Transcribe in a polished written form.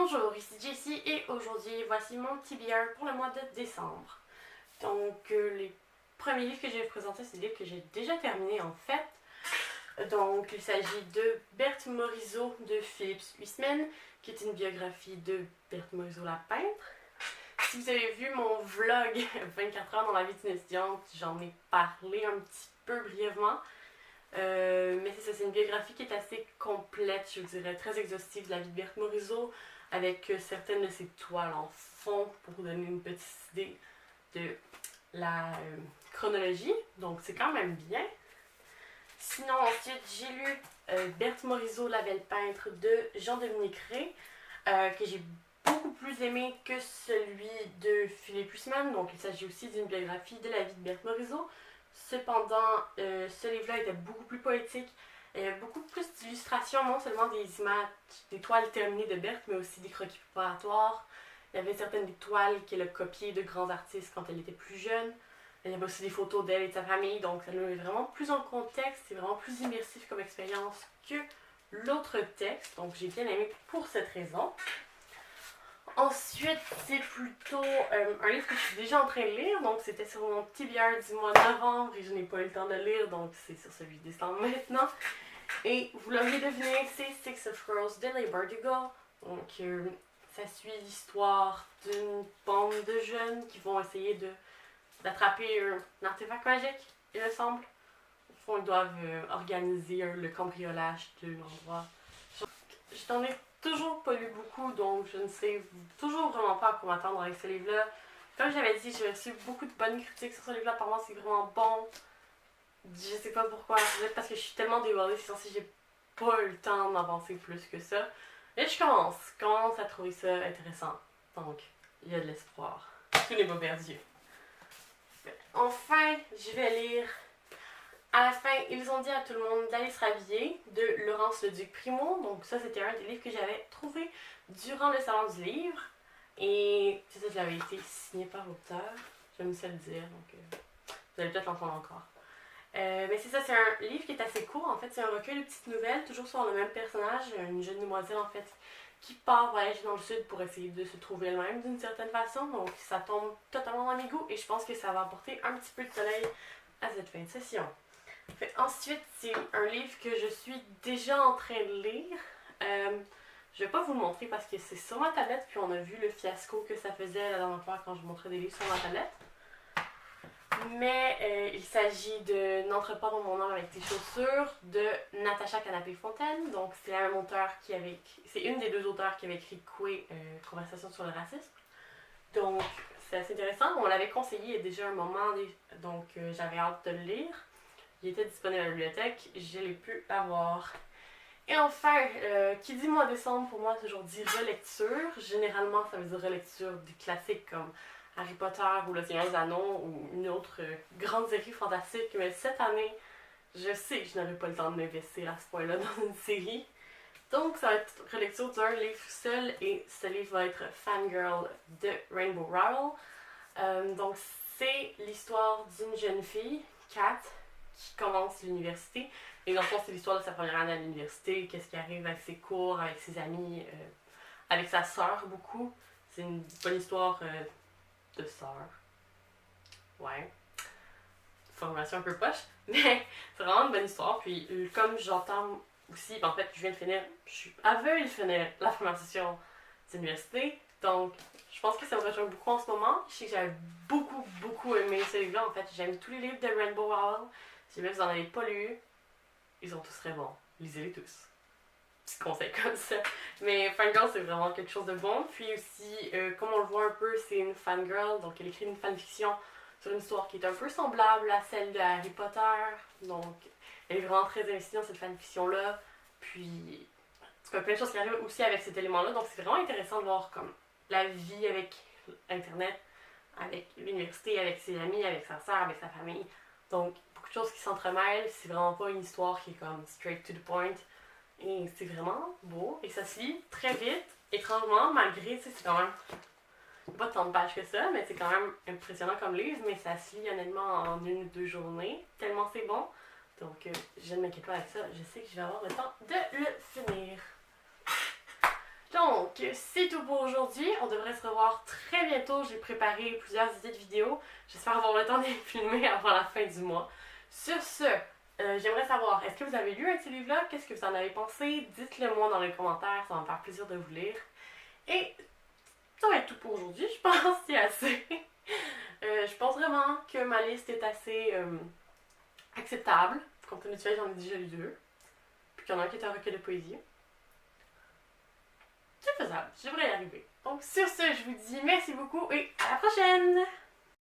Bonjour, ici Jessie et aujourd'hui voici mon TBR pour le mois de décembre. Donc les premiers livres que je vais vous présenter, c'est des livres que j'ai déjà terminés en fait. Donc il s'agit de Berthe Morisot de Philippe Huisman, qui est une biographie de Berthe Morisot la peintre. Si vous avez vu mon vlog 24 heures dans la vie d'une étudiante, j'en ai parlé un petit peu brièvement. Mais c'est ça, c'est une biographie qui est assez complète, je vous dirais, très exhaustive de la vie de Berthe Morisot, avec certaines de ses toiles en fond pour vous donner une petite idée de la chronologie. Donc c'est quand même bien. Sinon, ensuite, j'ai lu Berthe Morisot, la belle peintre de Jean-Dominique Rey, que j'ai beaucoup plus aimé que celui de Philippe Huisman. Donc il s'agit aussi d'une biographie de la vie de Berthe Morisot. Cependant, ce livre-là était beaucoup plus poétique. Il y avait beaucoup plus d'illustrations, non seulement des images, des toiles terminées de Berthe, mais aussi des croquis préparatoires. Il y avait certaines toiles qu'elle a copiées de grands artistes quand elle était plus jeune. Il y avait aussi des photos d'elle et de sa famille, donc ça nous met vraiment plus en contexte. C'est vraiment plus immersif comme expérience que l'autre texte, donc j'ai bien aimé pour cette raison. Ensuite, c'est plutôt un livre que je suis déjà en train de lire, donc c'était sur mon TBR du mois de novembre et je n'ai pas eu le temps de le lire, donc c'est sur celui de décembre maintenant. Et vous l'auriez deviné, c'est Six of Crows de Leigh Bardugo. Donc ça suit l'histoire d'une bande de jeunes qui vont essayer d'attraper un artefact magique, il me semble. Au fond, ils doivent organiser le cambriolage de l'endroit. Je n'en ai toujours pas lu beaucoup, donc je ne sais toujours vraiment pas à quoi m'attendre avec ce livre-là. Comme j'avais dit, j'ai reçu beaucoup de bonnes critiques sur ce livre-là. Apparemment, c'est vraiment bon. Je sais pas pourquoi. Peut-être parce que je suis tellement débordée, c'est censé j'ai pas eu le temps d'avancer plus que ça. Et je commence à trouver ça intéressant. Donc, il y a de l'espoir. Tout n'est pas perdu. Enfin, je vais lire à la fin, ils ont dit à tout le monde d'aller se rhabiller de Laurence Leduc Primo. Donc ça, c'était un des livres que j'avais trouvé durant le salon du livre. Et c'est ça, ça avait été signé par l'auteur. J'aime ça le dire, donc vous allez peut-être l'entendre encore. Mais c'est ça, c'est un livre qui est assez court. En fait, c'est un recueil de petites nouvelles, toujours sur le même personnage, une jeune demoiselle en fait, qui part voyager dans le sud pour essayer de se trouver elle-même d'une certaine façon. Donc ça tombe totalement dans mes goûts et je pense que ça va apporter un petit peu de soleil à cette fin de session. Ensuite, c'est un livre que je suis déjà en train de lire. Je vais pas vous le montrer parce que c'est sur ma tablette, puis on a vu le fiasco que ça faisait la dernière fois quand je montrais des livres sur ma tablette. Mais il s'agit de N'entre pas dans mon âme avec tes chaussures de Natacha Canapé-Fontaine. Donc c'est la même auteure qui avait c'est une des deux auteurs qui avait écrit Coué, Conversation sur le racisme. Donc c'est assez intéressant. On l'avait conseillé il y a déjà un moment, donc j'avais hâte de le lire. Il était disponible à la bibliothèque, je l'ai pu avoir. Et enfin, qui dit mois de décembre, pour moi, toujours dit relecture. Généralement, ça veut dire relecture des classiques comme Harry Potter ou Le Seigneur des Anneaux ou une autre grande série fantastique. Mais cette année, je sais que je n'aurai pas le temps de m'investir à ce point-là dans une série. Donc, ça va être relecture d'un livre seul et ce livre va être Fangirl de Rainbow Rowell. Donc, c'est l'histoire d'une jeune fille, Kat, qui commence l'université. Et dans le fond, c'est l'histoire de sa première année à l'université, qu'est-ce qui arrive avec ses cours, avec ses amis, avec sa sœur beaucoup. C'est une bonne histoire de sœur. Ouais. Formation un peu poche, mais c'est vraiment une bonne histoire. Puis comme j'entends aussi, en fait, je viens de finir, je suis aveugle de finir la première session d'université. Donc, je pense que ça me rejoint beaucoup en ce moment. Je sais que j'avais beaucoup aimé ce livre-là. En fait, j'aime tous les livres de Rainbow Rowell. Si jamais vous n'en avez pas lu, ils sont tous très bons. Lisez-les tous. Petit conseil comme ça. Mais Fangirl, c'est vraiment quelque chose de bon. Puis aussi, comme on le voit un peu, c'est une fangirl. Donc, elle écrit une fanfiction sur une histoire qui est un peu semblable à celle de Harry Potter. Donc, elle est vraiment très investie dans cette fanfiction-là. Puis, en tout cas, plein de choses qui arrivent aussi avec cet élément-là. Donc, c'est vraiment intéressant de voir comme la vie avec Internet, avec l'université, avec ses amis, avec sa sœur, avec sa famille. Donc, beaucoup de choses qui s'entremêlent. C'est vraiment pas une histoire qui est comme straight to the point. Et c'est vraiment beau. Et ça se lit très vite. Étrangement, malgré, tu sais, c'est quand même pas tant de pages que ça, mais c'est quand même impressionnant comme livre. Mais ça se lit honnêtement en 1 ou 2 journées. Tellement c'est bon. Donc, je ne m'inquiète pas avec ça. Je sais que je vais avoir le temps de le finir. Donc, Donc, c'est tout pour aujourd'hui. On devrait se revoir très bientôt. J'ai préparé plusieurs idées de vidéos. J'espère avoir le temps de les filmer avant la fin du mois. Sur ce, j'aimerais savoir, est-ce que vous avez lu un de ces livres-là? Qu'est-ce que vous en avez pensé? Dites-le moi dans les commentaires, ça va me faire plaisir de vous lire. Et ça va être tout pour aujourd'hui, je pense que c'est assez. Je pense vraiment que ma liste est assez acceptable. Compte tenu du fait, j'en ai déjà lu deux. Puis qu'il y en a un qui est un recueil de poésie. C'est faisable, je devrais y arriver. Donc sur ce, je vous dis merci beaucoup et à la prochaine!